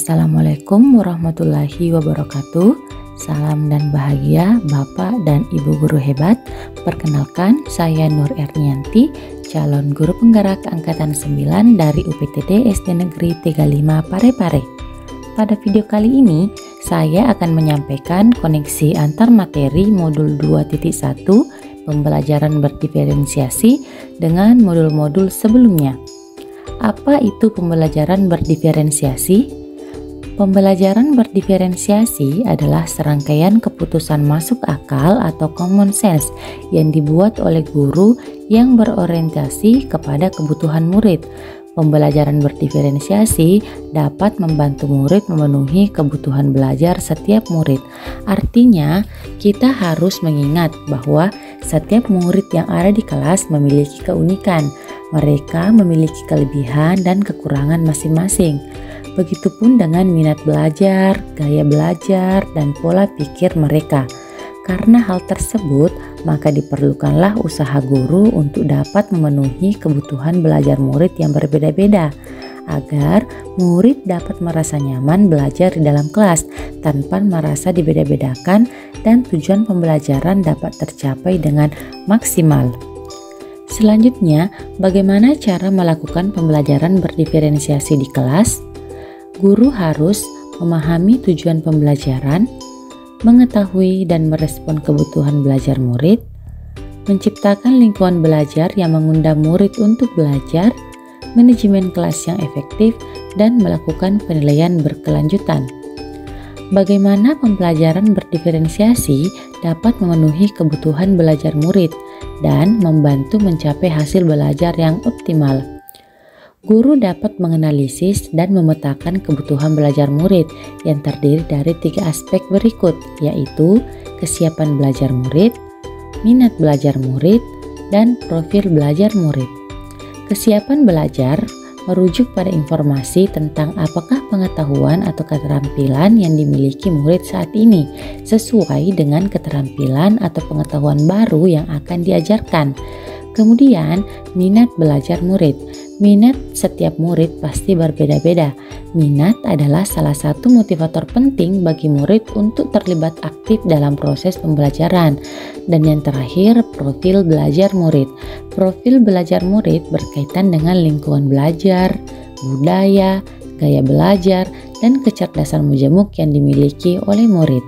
Assalamualaikum warahmatullahi wabarakatuh. Salam dan bahagia Bapak dan Ibu guru hebat. Perkenalkan, saya Nur Ernianti, calon guru penggerak angkatan 9 dari UPTD SD Negeri 35 Parepare. Pada video kali ini, saya akan menyampaikan koneksi antar materi modul 2.1 pembelajaran berdiferensiasi dengan modul-modul sebelumnya. Apa itu pembelajaran berdiferensiasi? Pembelajaran berdiferensiasi adalah serangkaian keputusan masuk akal atau common sense yang dibuat oleh guru yang berorientasi kepada kebutuhan murid. Pembelajaran berdiferensiasi dapat membantu murid memenuhi kebutuhan belajar setiap murid. Artinya, kita harus mengingat bahwa setiap murid yang ada di kelas memiliki keunikan. Mereka memiliki kelebihan dan kekurangan masing-masing. Begitupun dengan minat belajar, gaya belajar, dan pola pikir mereka. Karena hal tersebut, maka diperlukanlah usaha guru untuk dapat memenuhi kebutuhan belajar murid yang berbeda-beda, agar murid dapat merasa nyaman belajar di dalam kelas tanpa merasa dibeda-bedakan dan tujuan pembelajaran dapat tercapai dengan maksimal. Selanjutnya, bagaimana cara melakukan pembelajaran berdiferensiasi di kelas? Guru harus memahami tujuan pembelajaran, mengetahui dan merespon kebutuhan belajar murid, menciptakan lingkungan belajar yang mengundang murid untuk belajar, manajemen kelas yang efektif, dan melakukan penilaian berkelanjutan. Bagaimana pembelajaran berdiferensiasi dapat memenuhi kebutuhan belajar murid dan membantu mencapai hasil belajar yang optimal? Guru dapat menganalisis dan memetakan kebutuhan belajar murid yang terdiri dari 3 aspek berikut, yaitu kesiapan belajar murid, minat belajar murid, dan profil belajar murid. Kesiapan belajar merujuk pada informasi tentang apakah pengetahuan atau keterampilan yang dimiliki murid saat ini sesuai dengan keterampilan atau pengetahuan baru yang akan diajarkan. Kemudian, minat belajar murid. Minat setiap murid pasti berbeda-beda. Minat adalah salah satu motivator penting bagi murid untuk terlibat aktif dalam proses pembelajaran. Dan yang terakhir, profil belajar murid. Profil belajar murid berkaitan dengan lingkungan belajar, budaya, gaya belajar, dan kecerdasan mujemuk yang dimiliki oleh murid.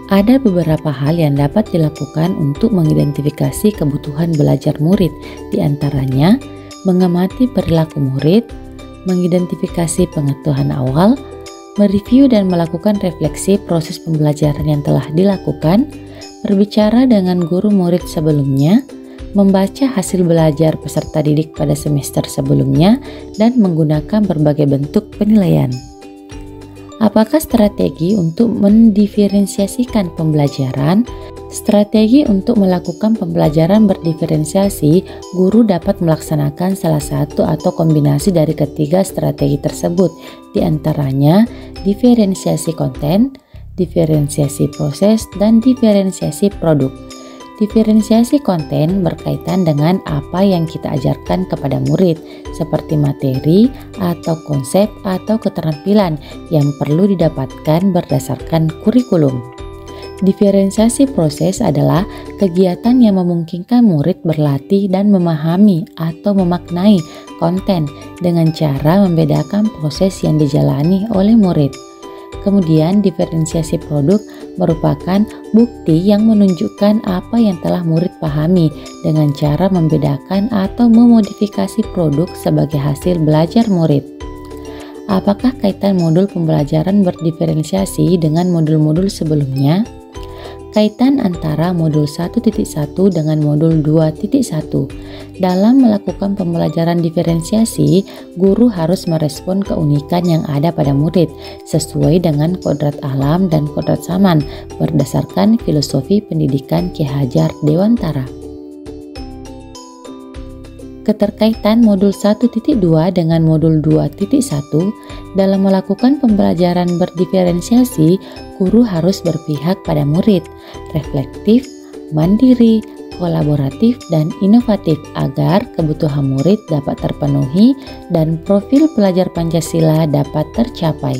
Ada beberapa hal yang dapat dilakukan untuk mengidentifikasi kebutuhan belajar murid, di antaranya mengamati perilaku murid, mengidentifikasi pengetahuan awal, mereview dan melakukan refleksi proses pembelajaran yang telah dilakukan, berbicara dengan guru murid sebelumnya, membaca hasil belajar peserta didik pada semester sebelumnya, dan menggunakan berbagai bentuk penilaian. Apakah strategi untuk mendiferensiasikan pembelajaran? Strategi untuk melakukan pembelajaran berdiferensiasi, guru dapat melaksanakan salah satu atau kombinasi dari ketiga strategi tersebut, di antaranya diferensiasi konten, diferensiasi proses, dan diferensiasi produk. Diferensiasi konten berkaitan dengan apa yang kita ajarkan kepada murid, seperti materi atau konsep atau keterampilan yang perlu didapatkan berdasarkan kurikulum. Diferensiasi proses adalah kegiatan yang memungkinkan murid berlatih dan memahami atau memaknai konten dengan cara membedakan proses yang dijalani oleh murid. Kemudian diferensiasi produk merupakan bukti yang menunjukkan apa yang telah murid pahami dengan cara membedakan atau memodifikasi produk sebagai hasil belajar murid. Apakah kaitan modul pembelajaran berdiferensiasi dengan modul-modul sebelumnya? Kaitan antara modul 1.1 dengan modul 2.1. Dalam melakukan pembelajaran diferensiasi, guru harus merespon keunikan yang ada pada murid sesuai dengan kodrat alam dan kodrat zaman berdasarkan filosofi pendidikan Ki Hajar Dewantara. Keterkaitan modul 1.2 dengan modul 2.1. Dalam melakukan pembelajaran berdiferensiasi, guru harus berpihak pada murid, reflektif, mandiri, kolaboratif, dan inovatif agar kebutuhan murid dapat terpenuhi dan profil pelajar Pancasila dapat tercapai.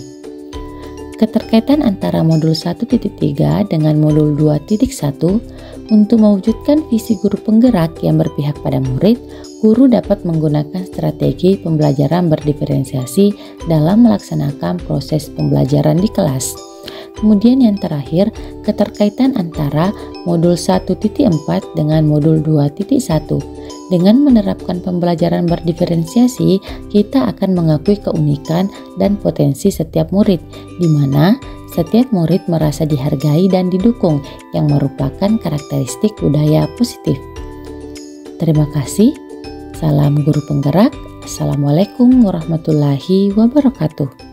Keterkaitan antara modul 1.3 dengan modul 2.1 untuk mewujudkan visi guru penggerak yang berpihak pada murid, guru dapat menggunakan strategi pembelajaran berdiferensiasi dalam melaksanakan proses pembelajaran di kelas. Kemudian yang terakhir, keterkaitan antara modul 1.4 dengan modul 2.1. Dengan menerapkan pembelajaran berdiferensiasi, kita akan mengakui keunikan dan potensi setiap murid, di mana setiap murid merasa dihargai dan didukung yang merupakan karakteristik budaya positif. Terima kasih. Salam guru penggerak. Assalamualaikum warahmatullahi wabarakatuh.